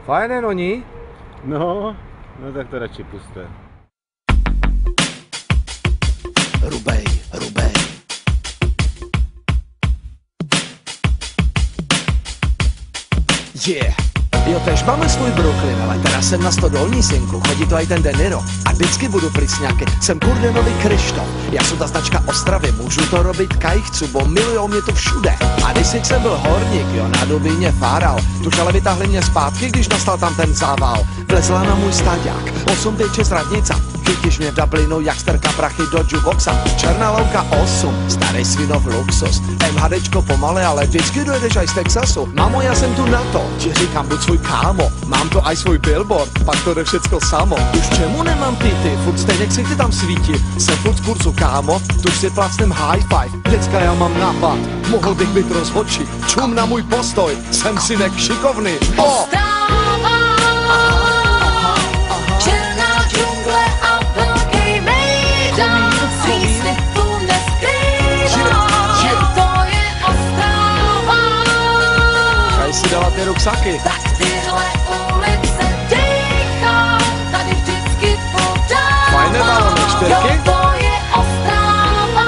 Fajné, no ní? No tak to radši puste. Rubej. Yeah. Jo, tež máme svůj Brooklyn, ale teda jsem na stodolní, synku, chodí to aj ten Deniro. A vždycky budu plisňáky, jsem Kurdenový Krištof. Já jsem ta značka Ostravy, můžu to robit kaj chcu, bo milujou mě to všude. A když jsem byl horník, jo, na Dubíně fáral, tuž ale vytáhli mě zpátky, když nastal tam ten zával. Vlezla na můj staďák, 856 radnica, chytíš mě v Dublinu, jak strka prachy do jukeboxa. Černá louka 8, starý svinov luxus, MHDčko pomalé, ale vždycky dojedeš aj z Texasu. Mamo, já jsem tu na to, ti říkám, buď svůj kámo, mám to aj svůj billboard, pak to jde všecko samo. Už čemu nemám pity, furt stejně ksichty tam svítí, jsem furt z kurzu kámo, tuž si plácnem high five, děcka já mám nápad, mohl bych být rozhodčí, čum na můj postoj, jsem synek šikovný. Oh! Si dala ty ruksaky. Tak tyhle ulice dýchám, tady vždycky podám. Fajné balony, čtyřky? Jo, to je Ostrava.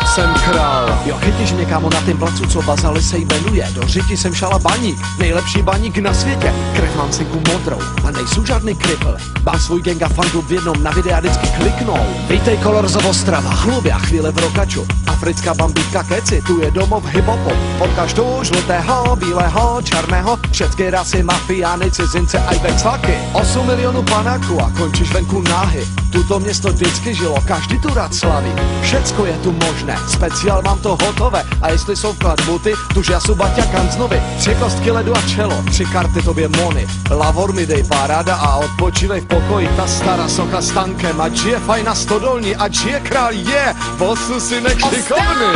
Jsem král. Jo, chytíš mě, kámo, na tým placu, co Bazali se jmenuje. Do Řiti jsem šala baník, nejlepší baník na světě. Krev mám, synku, modrou a nejsou žádný kripl. Má svůj gang a fanklub v jednom, na videa vždycky kliknou. Vítej Colors of Ostrava, chlubě a chvíle v rokaču. Africká bambítka keci, tu je domov hip-hopu. Potkáš tu žlutého, bílého, černého, všetky rasy, mafiány, cizince a vexlaky. 8 milionů panáků a končíš venku náhy. Tuto město vždycky žilo, každý tu rád slaví. Všecko je tu možné, speciál mám to hotové. A jestli jsou vklad buty, tuž já jsou Baťa Kanznovi. 3 kostky ledu a čelo, 3 karty tobě mony. Lavor mi dej paráda a odpočívej v pokoji. Ta stará socha s tankem, ať žije fajna stodolní, ať žije král je, bosu synek šikovný.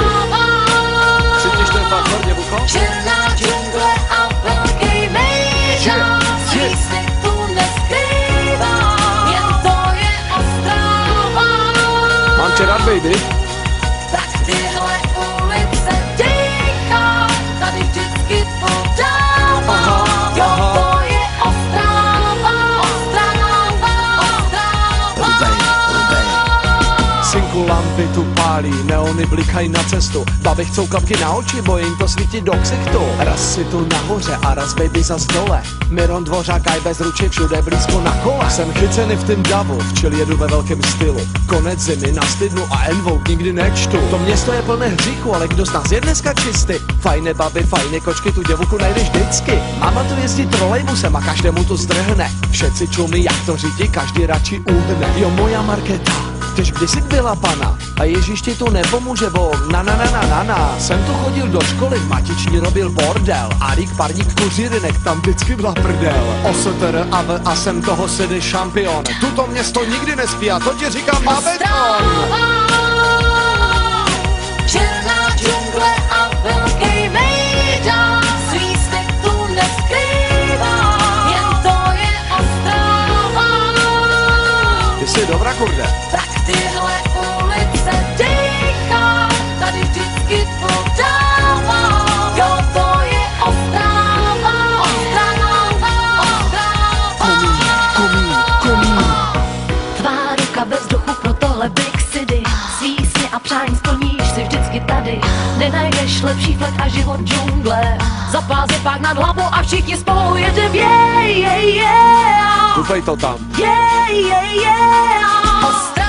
Cítíš ten fakt hodně, Buko? Černá džungle a velký mejdan, svý sny tu neskrývám, jen to je Ostrava. Mám tě rád, baby. Tak tyhle ulice dýchám, tady vždycky podávám. Jo, to je Ostrava. Synku, lampy tu pálí, neony blikají na cestu. Babi chcou kapky na oči, bo jim to svítí do ksichtu. Raz si tu nahoře a raz baby zas dole. Miron Dvořák aj bez ručí, všude blízko na kole. Jsem chycený v tým davu, včel jedu ve velkém stylu. Konec zimy na stydnu a envou nikdy nečtu. To město je plné hříchu, ale kdo z nás je dneska čistý? Fajné baby, fajné kočky, tu děvuku najdeš vždycky. Mama tu jezdí trolejbusem a každému tu zdrhne. Všetci čumí, jak to řídí, každý radši uhne. Jo, moja Markéta, tež kdysi byla pana a Ježíš ti tu nepomůže, bo na. Jsem tu chodil do školy, v matični robil bordel. Arík, parník, kuřírinek, tam vždycky byla prdel. OSTR a jsem toho sedy šampion. Tuto město nikdy nespí a to ti říkám na beton. Černá džungle a velký mejdan, svý sny tu neskrývám, jen to je Ostrava. Ty jsi dobrá, kurde. Tak tyhle ulice dýchám, tady vždycky podávám. Jo, to je Ostrava. Komín. Tvá ruka bez vzduchu pro tohle Big City. Svý sny a přání splníš si vždycky tady. Nenajdeš lepší flek a život džungle. Zapás je pak nad hlavou a všichni spolu jedem. Yeah. Tupej to tam. Yeah. Ostrava.